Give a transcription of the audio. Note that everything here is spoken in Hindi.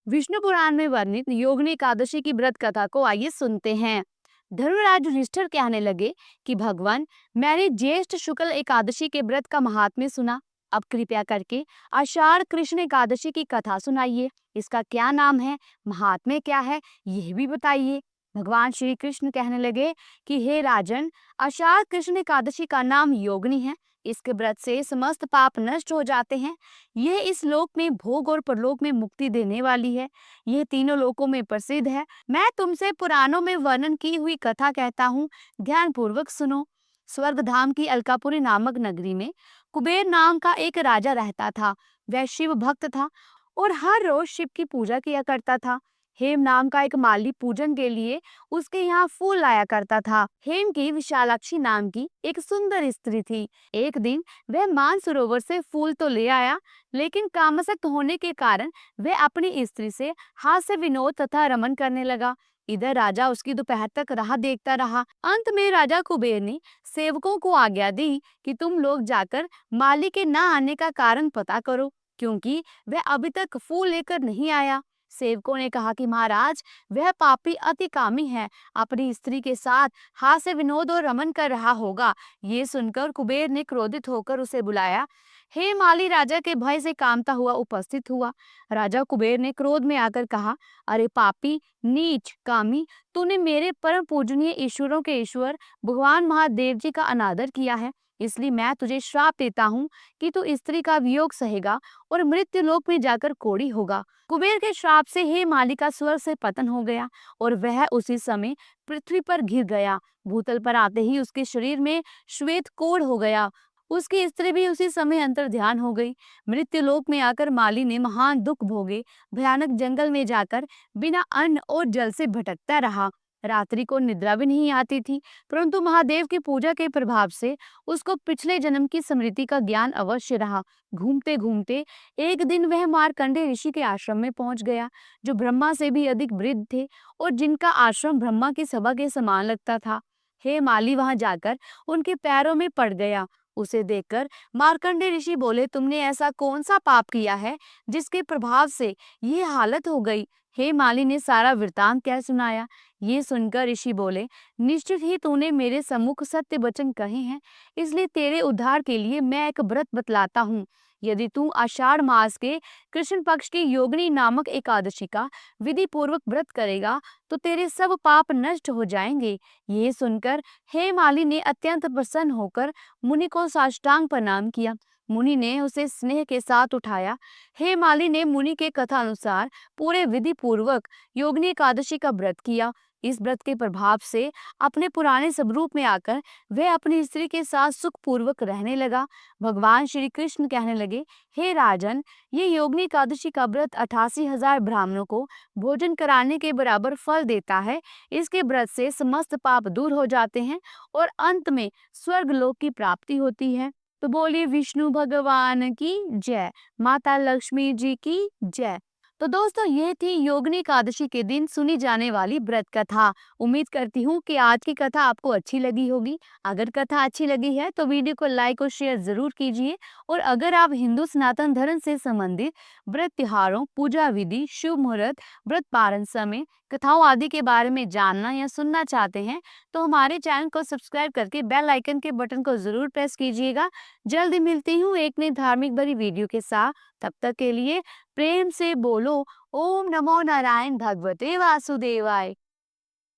विष्णु पुराण में वर्णित योगिनी एकादशी की व्रत कथा को आइए सुनते हैं। धर्मराज युधिष्ठिर कहने लगे कि भगवान, मैंने ज्येष्ठ शुक्ल एकादशी के व्रत का महात्म्य सुना। अब कृपया करके आषाढ़ कृष्ण एकादशी की कथा सुनाइए। इसका क्या नाम है, महात्म्य क्या है, यह भी बताइए। भगवान श्री कृष्ण कहने लगे कि हे राजन, आषाढ़ कृष्ण एकादशी का नाम योगिनी है। इसके व्रत से समस्त पाप नष्ट हो जाते हैं। यह इस लोक में भोग और परलोक में मुक्ति देने वाली है। यह तीनों लोकों में प्रसिद्ध है। मैं तुमसे पुराणों में वर्णन की हुई कथा कहता हूँ, ध्यान पूर्वक सुनो। स्वर्ग धाम की अलकापुरी नामक नगरी में कुबेर नाम का एक राजा रहता था। वह शिव भक्त था और हर रोज शिव की पूजा किया करता था। हेम नाम का एक माली पूजन के लिए उसके यहाँ फूल लाया करता था। हेम की विशालाक्षी नाम की एक सुंदर स्त्री थी। एक दिन वह मानसरोवर से फूल तो ले आया, लेकिन कामासक्त होने के कारण वह अपनी स्त्री से हास्य विनोद तथा रमन करने लगा। इधर राजा उसकी दोपहर तक राह देखता रहा। अंत में राजा कुबेर ने सेवकों को आज्ञा दी कि तुम लोग जाकर माली के ना आने का कारण पता करो, क्योंकि वह अभी तक फूल लेकर नहीं आया। सेवकों ने कहा कि महाराज, वह पापी अति कामी है, अपनी स्त्री के साथ हास्य विनोद और रमन कर रहा होगा। ये सुनकर कुबेर ने क्रोधित होकर उसे बुलाया। हे माली राजा के भय से कामता हुआ उपस्थित हुआ। राजा कुबेर ने क्रोध में आकर कहा, अरे पापी, नीच, कामी, तूने मेरे परम पूजनीय ईश्वरों के ईश्वर भगवान महादेव जी का अनादर किया है। इसलिए मैं तुझे श्राप देता हूँ कि तू स्त्री का वियोग सहेगा और मृत्यु लोक में जाकर कोढ़ी होगा। कुबेर के श्राप से हे माली का स्वर्ग से पतन हो गया और वह उसी समय पृथ्वी पर गिर गया। भूतल पर आते ही उसके शरीर में श्वेत कोढ़ हो गया। उसकी स्त्री भी उसी समय अंतर ध्यान हो गई। मृत्यु लोक में आकर माली ने महान दुख भोगे। भयानक जंगल में जाकर बिना अन्न और जल से भटकता रहा। रात्रि को निद्रा भी नहीं आती थी, परंतु महादेव की पूजा के प्रभाव से उसको पिछले जन्म की स्मृति का ज्ञान अवश्य रहा। घूमते घूमते एक दिन वह मार्कंडेय ऋषि के आश्रम में पहुंच गया, जो ब्रह्मा से भी अधिक वृद्ध थे और जिनका आश्रम ब्रह्मा की सभा के समान लगता था। हे माली वहां जाकर उनके पैरों में पड़ गया। उसे देखकर मार्कंडेय ऋषि बोले, तुमने ऐसा कौन सा पाप किया है जिसके प्रभाव से ये हालत हो गई। हे माली ने सारा वृतांत कह सुनाया। ये सुनकर ऋषि बोले, निश्चित ही तूने मेरे सम्मुख सत्य वचन कहे हैं, इसलिए तेरे उद्धार के लिए मैं एक व्रत बतलाता हूँ। यदि तू आषाढ़ मास के कृष्ण पक्ष की योगिनी नामक एकादशी का विधि पूर्वक व्रत करेगा तो तेरे सब पाप नष्ट हो जाएंगे। ये सुनकर हे माली ने अत्यंत प्रसन्न होकर मुनि को साष्टांग प्रणाम किया। मुनि ने उसे स्नेह के साथ उठाया। हे माली ने मुनि के कथा अनुसार पूरे विधि पूर्वक योगिनी एकादशी का व्रत किया। इस व्रत के प्रभाव से अपने पुराने स्वरूप में आकर वह अपनी स्त्री के साथ सुख पूर्वक रहने लगा। भगवान श्री कृष्ण कहने लगे, हे राजन, ये योगिनी एकादशी का व्रत 88,000 ब्राह्मणों को भोजन कराने के बराबर फल देता है। इसके व्रत से समस्त पाप दूर हो जाते हैं और अंत में स्वर्ग लोक की प्राप्ति होती है। तो बोलिए विष्णु भगवान की जय, माता लक्ष्मी जी की जय। तो दोस्तों, ये थी योगिनी एकादशी के दिन सुनी जाने वाली व्रत कथा। उम्मीद करती हूँ कि आज की कथा आपको अच्छी लगी होगी। अगर कथा अच्छी लगी है तो वीडियो को लाइक और शेयर जरूर कीजिए। और अगर आप हिंदू सनातन धर्म से संबंधित व्रत त्योहारों, पूजा विधि, शुभ मुहूर्त, व्रत पारण समय, कथाओं आदि के बारे में जानना या सुनना चाहते हैं तो हमारे चैनल को सब्सक्राइब करके बेल आइकन के बटन को जरूर प्रेस कीजिएगा। जल्दी मिलती हूँ एक नई धार्मिक भरी वीडियो के साथ। तब तक के लिए प्रेम से बोलो ओम नमो नारायण भगवते वासुदेवाय।